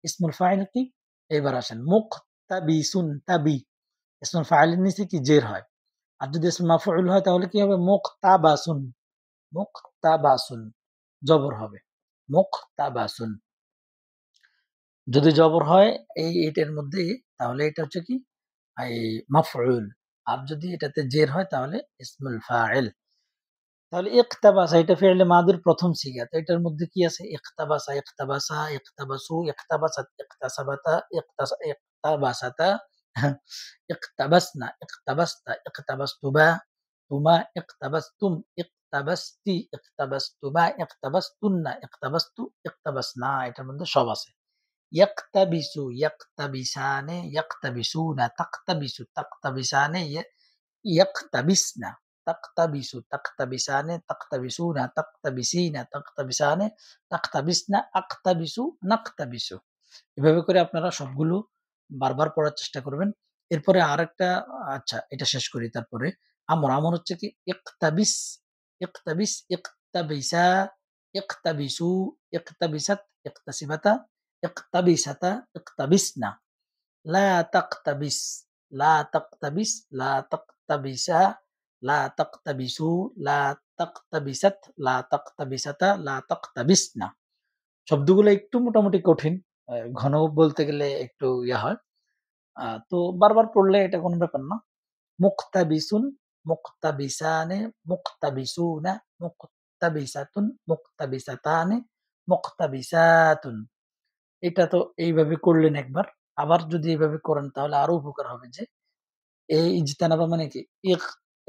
ইসমুল ফাইল কি? এবার আসেন মুকতাবিসুন, তাবি। ইসমুল ফাইলের নিচে কি? জের হয়। আর যদি ইসমুল মাফউল হয় তাহলে কি হবে? মুকতাবাসুন, মুকতাবাসুন, জবর হবে। মুকতাবাসুন। যদি জবর হয় এটার মধ্যে, তাহলে এটা হচ্ছে কি? এই মাফউল। আর যদি এটাতে জের হয় তাহলে ইসমুল ফাইল। তাহলে ইকতাবাসা এটা ফি'লে মাদির প্রথম সিগা। তো এটার মধ্যে কি আছে? ইকতাবাসা, ইকতাবাসা, ইকতাবাসু, ইকতাবাসাত, ইকতাসাবাতা, ইকতাবাসাতা, ইকতাবাসনা, ইকতাবাসতা, ইকতাবাসতুবা, তুমা, ইকতাবাসতুম, ইকতাবাসতি, ইকতাবাসতুমা, ইকতাবাসতুন্না, ইকতাবাসতু, ইকতাবাসনা। এটার মধ্যে সব আছে। ইয়াকতাবিসু, ইয়াকতাবিসানে, ইয়াকতাবিসুনা, তাকতাবিসু, তাকতাবিসানে, ইয়াকতাবিসনা, তাকতাবিসু, তাকতাবিসানে, তাকতাবিসুনা, তাকতাবিসিনা, তাকতাবিসানে, তাকতাবিসনা, আকতাবিসু, নাকতাবিসু। এভাবে করে আপনারা সবগুলো বারবার পড়ার চেষ্টা করবেন। এরপরে আরেকটা, আচ্ছা এটা শেষ করি তারপরে। আমর হচ্ছে কি? ইকতাবিস, ইকতাবিস, ইকতাবিসা, ইকতাবিসু, ইকতাবিসাত, ইকতাসিবাতা, ইকতাবিসাতা, ইকতাবিসনা। লা তাকতাবিস, লা তাকতাবিস, লা তাকতাবিসা, লা তাকতাবিসু, লা তাকতাবিসাত, লা তাকতাবিসাতা, লা তাকতাবিসনা। শব্দগুলো একটু মোটামুটি কঠিন। ঘন বলতে গেলে একটু ইয়া হয়। তো বারবার পড়লে এটা কোন ব্যাপার না। মুক্তাবিসুন, মুক্তাবিসানে, মুক্তাবিসুনা, মুক্তাবিসাতুন, মুক্তাবিসাতানে, মুক্তাবিসাতুন। এটা তো এইভাবে করলেন একবার। আবার যদি এভাবে করেন তাহলে আরো উপকার হবে যে এই ইজতানাবা মানে কি?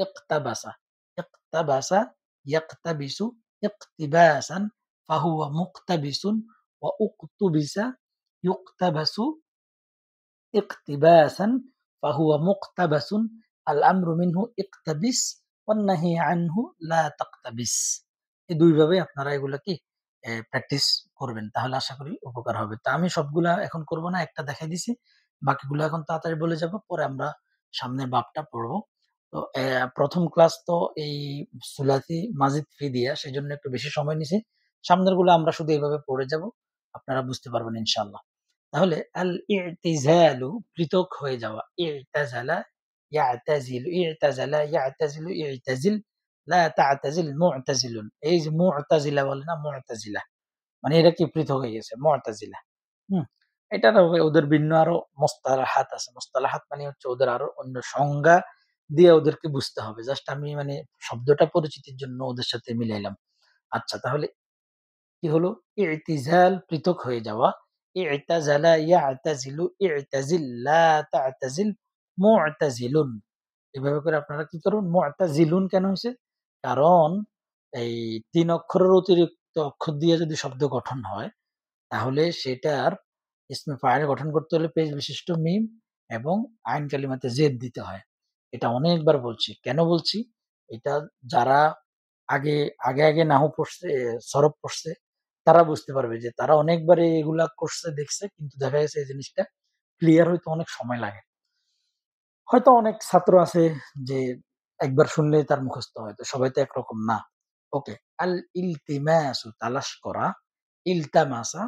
ইকতাবাসা, ইকতাবাসা, ইয়াকতাবিসু, ইকতিবাসান, ফাহুয়া মুক্তাবিসুন, ওয়া উকতুবিসা, ইউকতাবাসু, ইকতিবাসান, ফাহুয়া মুক্তাবাসুন, আল আমরু মিনহু ইকতাবিস, ওয়ান নাহি আনহু লা তাকতাবিস। এই ২ ভাবে আপনারা এগুলা কি প্র্যাকটিস করবেন। তাহলে আশা করি উপকার হবে। তো আমি সবগুলা এখন করব না, একটা দেখাই দিছি। বাকিগুলো এখন তাড়াতাড়ি বলে যাব। পরে আমরা সামনের বাবটা পড়ব। তো ১ম ক্লাস তো এই সুলাসি মাজিদ ফি দিয়া, সেজন্য একটু বেশি সময় নিছি। সামনের গুলো আমরা শুধু এভাবে পড়ে যাব। আপনারা বুঝতে পারবেন ইনশাআল্লাহ। তাহলে আল ই'তিজালু পৃথক হয়ে যাওয়া। ই'তাজালা, ইয়া'তাজিলু, ই'তাজালা, ইয়া'তাজিলু, ই'তাজিল, লা তা'তাজিল, মু'তাজিলুন। এই যে মু'তাজিলা বলে না? মু'তাজিলা। মানে এরা কি পৃথক হয়ে গেছে? মু'তাজিলা। হুম? এটার ওদের ভিন্ন আরো মোস্তালাহাত আছে। মোস্তালাহাত মানে হচ্ছে ওদের আরো অন্য সংজ্ঞা দিয়ে ওদেরকে বুঝতে হবে। জাস্ট আমি মানে শব্দটা পরিচিতির জন্য ওদের সাথে মিলাইলাম। আচ্ছা তাহলে কি হলো? ই'তিজাল পৃথক হয়ে যাওয়া। ই'তাজালা, ইয়া'তাজিলু, ই'তাজিল, লা তা'তাজিল, মু'তাজিলুন। এভাবে করে আপনারা কি করুন? মু'তাজিলুন কেন হইছে? কারণ এই ৩ অক্ষরের অতিরিক্ত অক্ষর দিয়ে যদি শব্দ গঠন হয়, তাহলে সেটার ইসমে ফাইল গঠন করতে হলে পেশ বিশিষ্ট মিম এবং আইন কালিমাতে জেদ দিতে হয়। এটা অনেকবার বলছি। কেন বলছি? এটা যারা আগে নাহু পড়ছে, সরফ পড়ছে, তারা বুঝতে পারবে যে তারা অনেকবার এগুলা করছে, দেখছে, কিন্তু দেখা গেছে এই জিনিসটা ক্লিয়ার হইতে অনেক সময় লাগে। হয়তো অনেক ছাত্র আছে যে একবার শুনলেই তার মুখস্থ হয়। তো সবাই তো একরকম না। ওকে। আল ইলতিমাসু তালাশ করা, ইলতামাসা,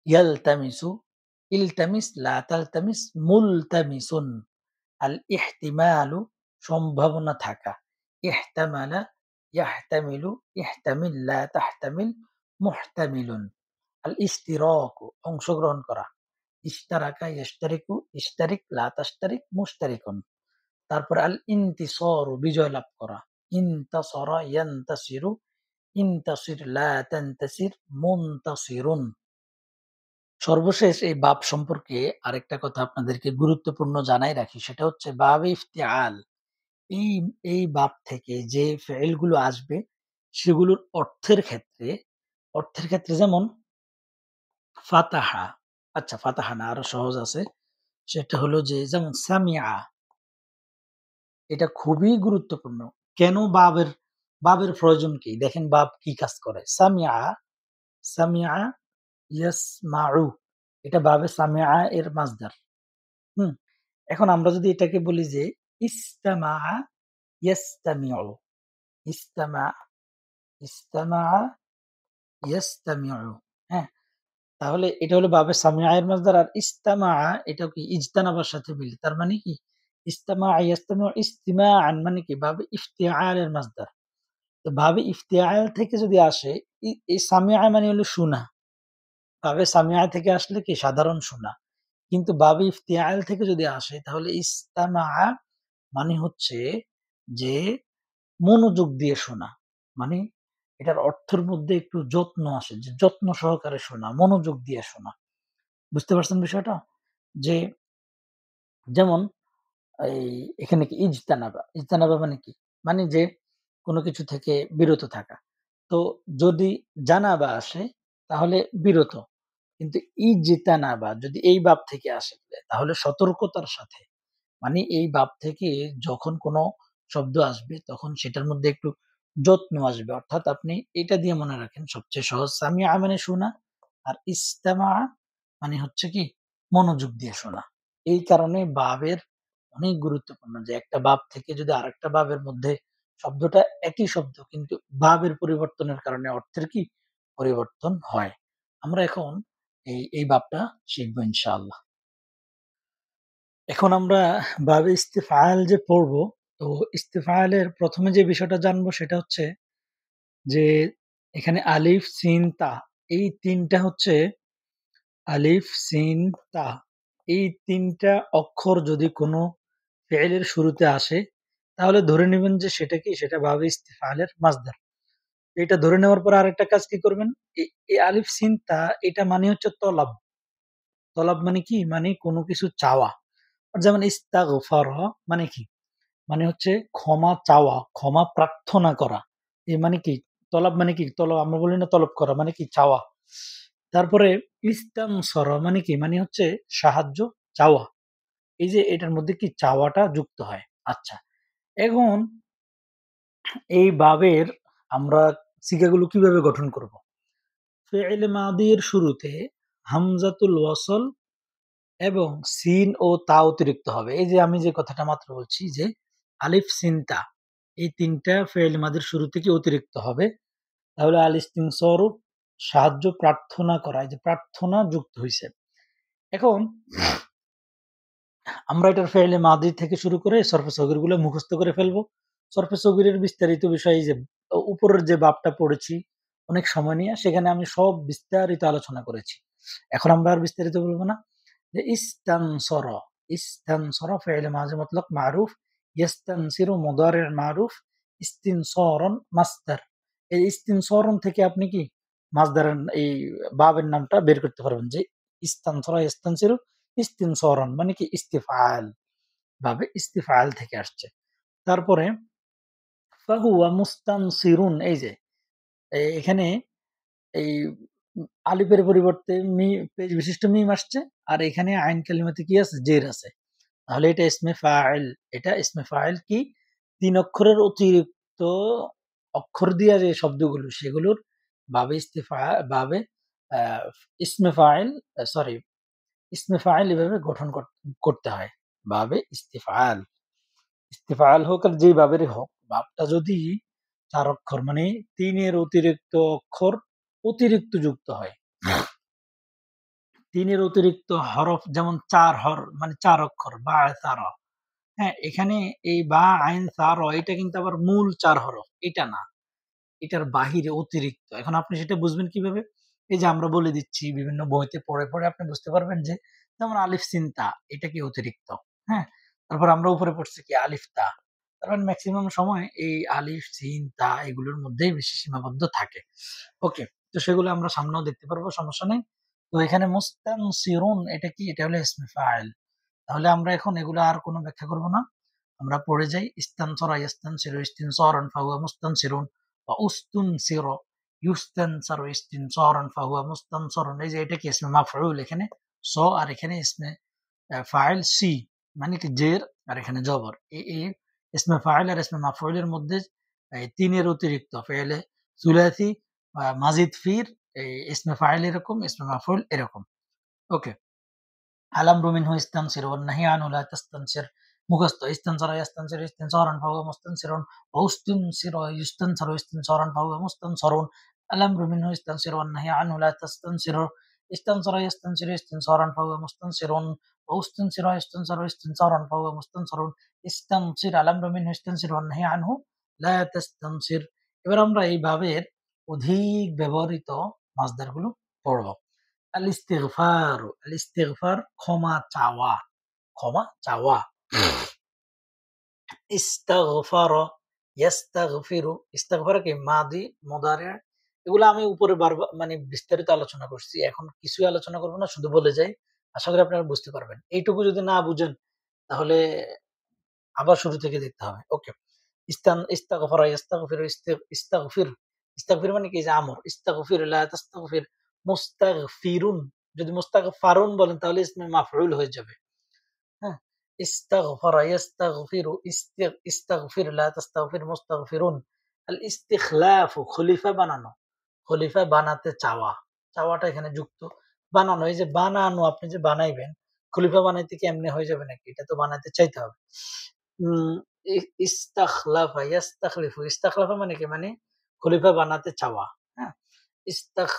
ইয়ালতামিসু, ইলতামিস, লা তালতামিস, মুলতামিসুন। আল ইহতিমালু সম্ভাবনা থাকা। ইহতামালা, ইয়াহতামিলু, ইহতামিল, লা তাহতামিল, মুহতামিলুন। আল ইশতিরাকু অংশগ্রহণ করা। ইশতারাকা, ইয়াশতারিকু, ইশতারিক, লা তাশতারিক, মুশতারিকুন। তারপরে আল ইনতিসারু বিজয় লাভ করা। ইনতাসারা, ইয়ানতাসিরু, ইনতাসির, লা তানতাসির, মুনতাসিরুন। সর্বশেষ এই বাব সম্পর্কে আরেকটা কথা আপনাদেরকে গুরুত্বপূর্ণ জানাই রাখি। সেটা হচ্ছে বাবে ইফতিআল। এই বাব থেকে যে ফেইল গুলো আসবে সেগুলোর অর্থের ক্ষেত্রে যেমন ফাতাহা। আচ্ছা ফাতাহা না, আরো সহজ আছে। সেটা হলো যে যেমন সামিআ, এটা খুবই গুরুত্বপূর্ণ। কেন বাবের প্রয়োজন কি? দেখেন বাব কি কাজ করে। সামিআ, সামিআ ইয়াসমাউ, এটা বাবে সামিআ এর মাসদার। হুম? এখন আমরা যদি এটাকে বলি যে ইস্তামা ইয়াস্তামিউ, ইস্তামা, ইস্তামা ইয়াস্তামিউ, হ্যাঁ? তাহলে এটা হলো বাবে সামিআ এর মাসদার, আর ইস্তামা এটাও কি ইজতানাবার সাথে মিলে। তার মানে কি ইস্তামা ইয়াস্তামিউ ইস্তিমাআন মানে কি বাবে ইফতিআল এর মাসদার। তো বাবে ইফতিআল থেকে যদি আসে এই সামিআ মানে হলো শোনা। বাবে সামিআ থেকে আসলে কি সাধারণ শোনা। কিন্তু বাবে ইফতিআল থেকে যদি আসে তাহলে ইস্তামা মানে হচ্ছে যে মনোযোগ দিয়ে শোনা। মানে এটার অর্থের মধ্যে একটু যত্ন আসে যে যত্ন সহকারে শোনা, মনোযোগ দিয়ে শোনা। বুঝতে পারছেন বিষয়টা? যে যেমন এই এখানে কি ইজতানাবা, ইজতানাবা মানে কি? মানে যে কোন কিছু থেকে বিরত থাকা। তো যদি জানাবা আসে তাহলে বিরত। কিন্তু ইজতানাবা যদি এই বাব থেকে আসে তাহলে সতর্কতার সাথে। মানে এই বাব থেকে যখন কোন শব্দ আসবে তখন সেটার মধ্যে একটু যত্ন আসবে। অর্থাৎ আপনি এটা দিয়ে মনে রাখেন সবচেয়ে সহজ সামিআ মানে শোনা, আর ইস্তামা মানে হচ্ছে কি মনোযোগ দিয়ে শোনা। এই কারণে বাবের অনেক গুরুত্বপূর্ণ যে একটা বাব থেকে যদি আরেকটা বাবের মধ্যে শব্দটা একই শব্দ কিন্তু বাবের পরিবর্তনের কারণে অর্থের কি পরিবর্তন হয়। আমরা এখন এই বাবটা শিখবো ইনশাআল্লাহ। এখন আমরা বাবে ইস্তেফাল যে পড়বো, তো ইস্তেফালের ১ম এ যে বিষয়টা জানবো সেটা হচ্ছে যে এখানে আলিফ, সিন, তা এই ৩ টা হচ্ছে আলিফ, সিন, তা এই ৩ টা অক্ষর যদি কোনো ফি'লের শুরুতে আসে তাহলে ধরে নিবেন যে সেটা কি সেটা বাবে ইস্তেফালের মাসদার। এটা ধরে নেওয়ার পর আরেকটা কাজ কি করবেন? এই আলিফ, সিন, তা এটা মানে হচ্ছে তলব। তলব মানে কি? মানে কোনো কিছু চাওয়া। যেমন ইস্তাগফারা মানে কি? মানে হচ্ছে ক্ষমা চাওয়া, ক্ষমা প্রার্থনা করা। এ মানে কি? তলব মানে কি? আমরা বলি না তলব করা মানে কি? চাওয়া। তারপরে ইস্তানসরা মানে কি? মানে হচ্ছে সাহায্য চাওয়া। এই যে এটার মধ্যে কি চাওয়াটা যুক্ত হয়। আচ্ছা। এখন এই বাবের আমরা সিগাগুলো কিভাবে গঠন করব? ফি'ল মাদির শুরুতে হামজাতুল ওয়াসল এবং সিন ও তা অতিরিক্ত হবে। এই যে আমি যে কথাটা মাত্র বলছি যে আলিফ, সিন, তা এই ৩ টা ফি'ল মাদির শুরু থেকে অতিরিক্ত হবে। তাহলে আল ইস্তিনসরু সাহায্য প্রার্থনা করা। এই যে প্রার্থনা যুক্ত হইছে। এখন আমরা এটার ফেইলে মাদি থেকে শুরু করে সরফে সগীর গুলো মুখস্থ করে ফেলবো। সরফে সগীরের বিস্তারিত বিষয় এই যে উপরের যে বাবটা পড়েছি অনেক সময় নিয়ে সেখানে আমি সব বিস্তারিত আলোচনা করেছি। এখন আমরা আর বিস্তারিত বলব না। যে ইস্তানসরা, ইস্তানসরা ফি'ল মাযি মুতলাক মারুফ, ইস্তানসিরু মুদারি' মারুফ, ইস্তিনসারান মাসদার। এই ইস্তিনসারান থেকে আপনি কি মাসদারের এই বাবের নামটা বের করতে পারবেন যে ইস্তানসরা ইস্তানসিরু ইস্তিনসারান মানে কি ইস্তিফআল, ভাবে ইস্তিফআল থেকে আসছে। তারপরে ফাহুয়া মুস্তানসিরুন এই যে এখানে এই আলিফের পরিবর্তে পেজ বিশিষ্ট মিম আসছে। আর এখানে আইন কালিমাতে কি আছে? জের আছে। তাহলে এটা ইসমে ফাইল। এটা ইসমে ফাইল কি ৩ অক্ষরের অতিরিক্ত অক্ষর দিয়া যে শব্দগুলো সেগুলোর বাবে আ ইসমে ফাইল সরি ইসমে ফাইল এভাবে গঠন করতে হয়। বাবে ইস্তিফআল। ইস্তিফাল হোক আর যেই ভাবেরই হোক, ভাবটা যদি ৪ অক্ষর মানে ৩ এর অতিরিক্ত অক্ষর অতিরিক্ত যুক্ত হয়। ৩ এর অতিরিক্ত হরফ যেমন ৪ মানে ৪ অক্ষর বা সারা। হ্যাঁ? এখানে এই বা, আইন, সা, র এটা কিন্তু আবার মূল ৪ হরফ। এটা না। এটার বাহিরে অতিরিক্ত। এখন আপনি সেটা বুঝবেন কিভাবে? এই যে আমরা বলে দিচ্ছি বিভিন্ন বইতে পড়ে আপনি বুঝতে পারবেন যে যেমন আলিফ, সিন, তা এটা কি অতিরিক্ত। হ্যাঁ? তারপর আমরা উপরে পড়ছি কি আলিফ, তা। তার মানে মেক্সিমাম সময় এই আলিফ, সিন, তা এগুলোর মধ্যেই বেশি সীমাবদ্ধ থাকে। ওকে। তো সেগুলো আমরা সামনেও দেখতে পারবো, সমস্যা নেই। তো এখানে মুস্তানসিরুন এটা কি? এটা হলো ইসমে ফাইল। তাহলে আমরা এখন এগুলো আর কোন ব্যাখ্যা করব না। আমরা পড়ে যাই ইস্তানসরা ইয়াস্তানসিরু ইস্তিনসারান ফাহুয়া মুস্তানসিরুন বা উস্তুনসিরা ইউস্তানসারু ইস্তিনসারান ফাহুয়া মুস্তানসারুন। এই যে এটা কি ইসমে মাফউল এখানে আর এখানে ইসমে ফাইল সি মানে কি জের আর এখানে জবর। ইসমে ফাইল আর ইসমে মাফউলের মধ্যে ৩ এর অতিরিক্ত ফেলে সুলাসি মাজিদ ফির এই ইসমে ফাইল এরকম, ইসমে মাফউল এরকম। ওকে। الأمر منه يستنصر والنهي عنه لا تستنصر মুখস্থ استنصر يستنصر استنصارا فهو مستنصر واستنصر يستنصر استنصارا فهو مستنصر الأمر منه يستنصر والنهي عنه لا تستنصر استنصر يستنصر استنصارا فهو مستنصر واستنصر يستنصر استنصارا فهو مستنصر استنصر الأمر منه يستنصر والنهي عنه لا تستنصر এবার আমরা এই ভাবের অধিক ব্যবহৃত মাসদারগুলো পড়ব আল ইস্তিগফার আল ইস্তিগফার ক্ষমা চাওয়া ক্ষমা চাওয়া ইস্তাগফারা ইয়াস্তাগফিরু ইস্তিগফার কি মাদি মুদারি এগুলো আমি উপরে বারবার মানে বিস্তারিত আলোচনা করছি এখন কিছুই আলোচনা করব না শুধু বলে যাই আশা করি আপনারা বুঝতে পারবেন এইটুকু যদি না বুঝেন তাহলে আবার শুরু থেকে দেখতে হবে ওকে ইস্তাগফারা ইয়াস্তাগফিরু ইস্তাগফির ইস্তাগফির মানে কি যে আমর ইস্তাগফির লা তাস্তাগফির মুস্তাগফিরুন যদি মুস্তাগফারুন বলেন তাহলে ইসমে মাফউল হয়ে যাবে হ্যাঁ ইস্তাগফারা ইয়াস্তাগফিরু ইস্তাগফির লা তাস্তাগফির মুস্তাগফিরুন আল ইস্তিখলাফু খলিফা বানানো খলিফা বানাতে চাওয়া চাওয়াটা এখানে যুক্ত বানানো এই যে বানানো আপনি যে বানাইবেন খলিফা বানাইতে কি এমনি হয়ে যাবে নাকি এটা তো বানাইতে চাইতে হবে উম ইস্তাখলাফা ইয়াস্তাখলিফু ইস্তাখলাফা মানে কি মানে খলিফা বানাতে চাওয়া হ্যাঁ ইস্তাখ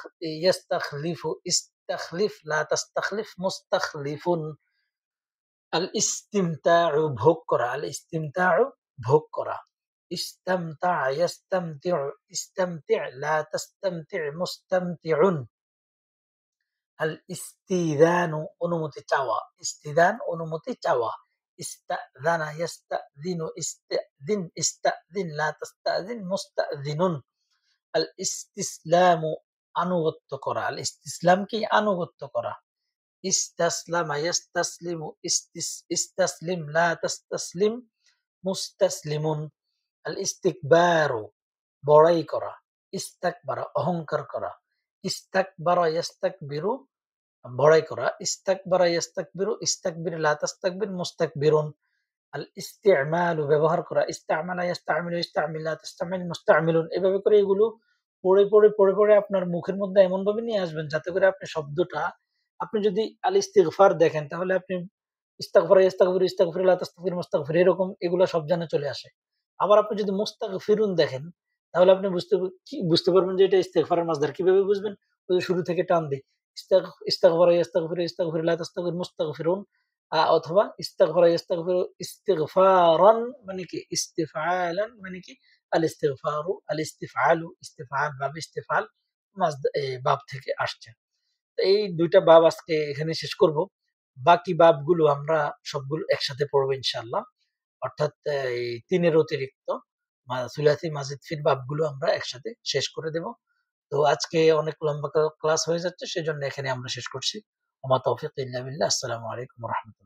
ইয়াস্তাখলিফু ইস্তাখলিফ লা তাস্তাখলিফ মুস্তাখলিফুন আল ইস্তিমতাউ ভোগ করা আল ইস্তিমতাউ ভোগ করা ইস্তামতা ইয়াস্তামতিউ ইস্তামতি লা তাস্তামতি মুস্তামতিউন আল ইস্তিদানু অনুমতি চাওয়া ইস্তিদান অনুমতি চাওয়া ইস্তাদানা ইয়াস্তাদিনু ইস্তাদিন ইস্তাদিন লা তাস্তাদিন মুস্তাদিনুন আল ইস্তিসলামু আনুগত্য করা আল ইস্তিসলাম কি আনুগত্য করা ইস্তাসলামা ইয়াস্তাসলিমু ইস্তাসলিম লা তাস্তাসলিম মুস্তাসলিমুন আল ইস্তিকবারু বড়াই করা ইস্তাকবারা অহংকার করা ইস্তাকবারা ইয়াস্তাকবিরু বড়াই করা ইস্তাকবারা ইয়াস্তাকবিরু ইস্তাকবির লা তাস্তাকবির মুস্তাকবিরুন আল ইস্তিমালু ব্যবহার করা ইস্তামালা ইয়াস্তামিলু ইস্তামিল লা তাস্তামিল মুস্তামিলুন এভাবে করে এগুলো পড়ে আপনার মুখের মধ্যে এমন ভাবে নিয়ে আসবেন যাতে করে আপনি শব্দটা আপনি যদি আল ইস্তিগফার দেখেন তাহলে আপনি ইস্তাগফার ইস্তাগফির ইস্তাগফির লা তাস্তাগফির মুস্তাগফির এরকম এগুলা সব জানা চলে আসে আবার আপনি যদি মুস্তাগফিরুন দেখেন তাহলে আপনি বুঝতে পারবেন যে এটা ইস্তিগফারের মাসদার কিভাবে বুঝবেন ওই যে শুরু থেকে টান দেই ইস্তাগফার ইস্তাগফির ইস্তাগফির লা তাস্তাগফির মুস্তাগফিরুন অথবা ইস্তাগফার ইস্তাগফির ইস্তিগফারান মানে কি ইস্তিফআলান মানে কি আল ইস্তিগফারু আল ইস্তিফআলু ইস্তিফআল বাব ইস্তিফআল বাব থেকে আসছে এই ২ টা বাব আজকে এখানে শেষ করব। বাকি বাবগুলো আমরা সবগুলো একসাথে পড়বো ইনশাআল্লাহ। অর্থাৎ এই ৩ এর অতিরিক্ত সুলাসি মাজিদ ফির বাবগুলো আমরা একসাথে শেষ করে দেব। তো আজকে অনেক লম্বা ক্লাস হয়ে যাচ্ছে সেজন্য এখানে আমরা শেষ করছি। ওমা তৌফিক ইল্লা বিল্লাহ। আসসালামু আলাইকুম ওয়া রাহমাতুল্লাহ।